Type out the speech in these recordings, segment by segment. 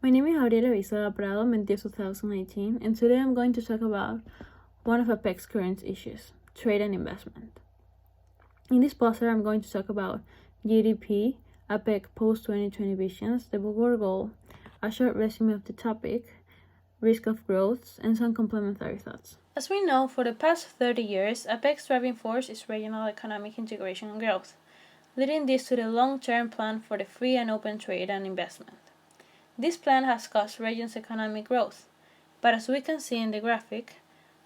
My name is Gabriel Beizaga Prado, mentee 2018, and today I'm going to talk about one of APEC's current issues, trade and investment. In this poster, I'm going to talk about GDP, APEC post-2020 visions, the Bogor goal, a short resume of the topic, risk of growth, and some complementary thoughts. As we know, for the past 30 years, APEC's driving force is regional economic integration and growth, leading this to the long-term plan for the free and open trade and investment. This plan has caused region's economic growth, but as we can see in the graphic,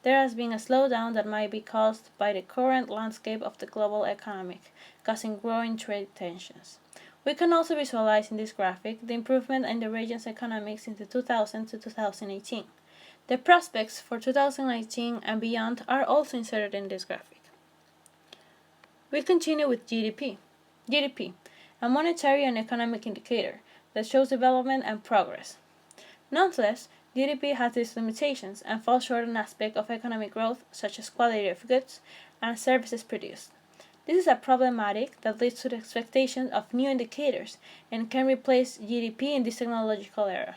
there has been a slowdown that might be caused by the current landscape of the global economy, causing growing trade tensions. We can also visualize in this graphic the improvement in the region's economics since 2000 to 2018. The prospects for 2019 and beyond are also inserted in this graphic. We continue with GDP. GDP, a monetary and economic indicator that shows development and progress. Nonetheless, GDP has its limitations and falls short on aspects of economic growth such as quality of goods and services produced. This is a problematic that leads to the expectation of new indicators and can replace GDP in this technological era.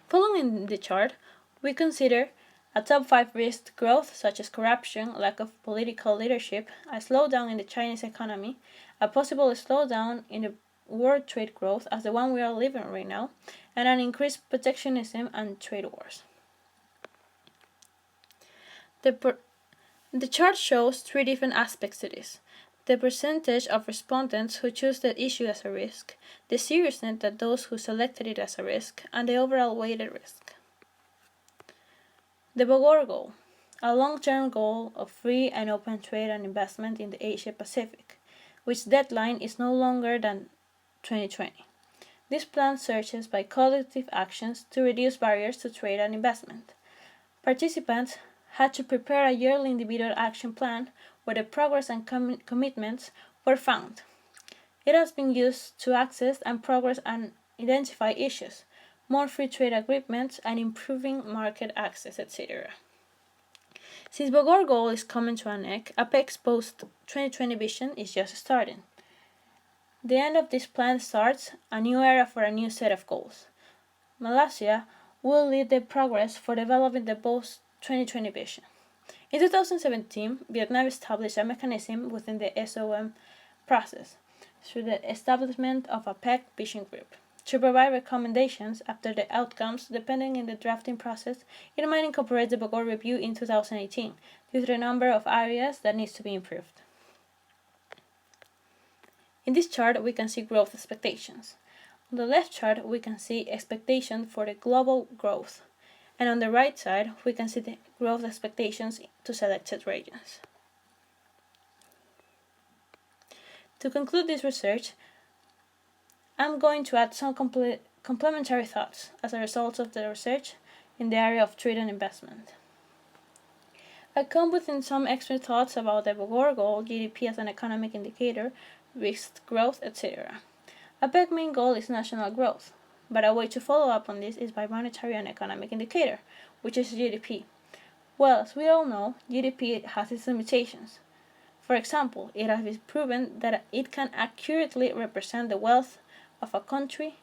Following the chart, we consider a top 5 risks growth such as corruption, lack of political leadership, a slowdown in the Chinese economy, a possible slowdown in the world trade growth as the one we are living right now, and an increased protectionism and trade wars. The chart shows 3 different aspects to this: the percentage of respondents who choose the issue as a risk, the seriousness that those who selected it as a risk, and the overall weighted risk. The Bogor goal, a long-term goal of free and open trade and investment in the Asia-Pacific, which deadline is no longer than 2020. This plan searches by collective actions to reduce barriers to trade and investment. Participants had to prepare a yearly individual action plan where the progress and commitments were found. It has been used to access and progress and identify issues, more free trade agreements, and improving market access, etc. Since Bogor goal is coming to an end, APEC's post-2020 vision is just starting. The end of this plan starts a new era for a new set of goals. Malaysia will lead the progress for developing the post-2020 vision. In 2017, Vietnam established a mechanism within the SOM process through the establishment of a APEC vision group. To provide recommendations after the outcomes, depending on the drafting process, it might incorporate the Bogor review in 2018 due to the number of areas that needs to be improved. In this chart, we can see growth expectations. On the left chart, we can see expectations for the global growth, and on the right side, we can see the growth expectations to selected regions. To conclude this research, I'm going to add some complementary thoughts as a result of the research in the area of trade and investment. I come within some extra thoughts about the Bogor goal, GDP as an economic indicator, risk growth, etc. APEC main goal is national growth, but a way to follow up on this is by monetary and economic indicator, which is GDP. Well, as we all know, GDP has its limitations. For example, it has been proven that it can accurately represent the wealth of a country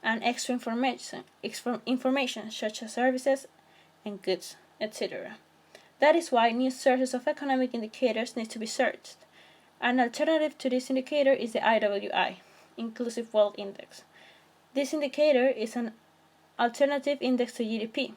and extra information such as services and goods, etc. That is why new sources of economic indicators need to be searched. An alternative to this indicator is the IWI, Inclusive Wealth Index. This indicator is an alternative index to GDP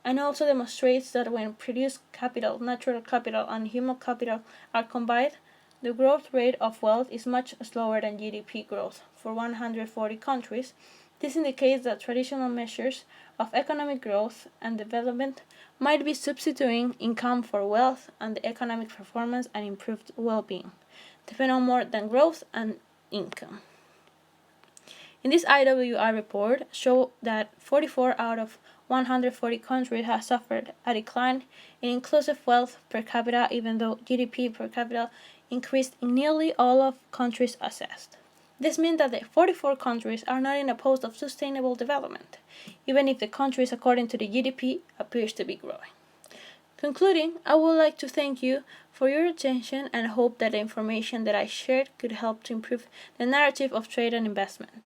and also demonstrates that when produced capital, natural capital, and human capital are combined, the growth rate of wealth is much slower than GDP growth for 140 countries. This indicates that traditional measures of economic growth and development might be substituting income for wealth and the economic performance and improved well-being, depend on more than growth and income. In this IWI report, show that 44 out of 140 countries have suffered a decline in inclusive wealth per capita, even though GDP per capita increased in nearly all of countries assessed. This means that the 44 countries are not in a post of sustainable development, even if the countries according to the GDP appears to be growing. Concluding, I would like to thank you for your attention and hope that the information that I shared could help to improve the narrative of trade and investment.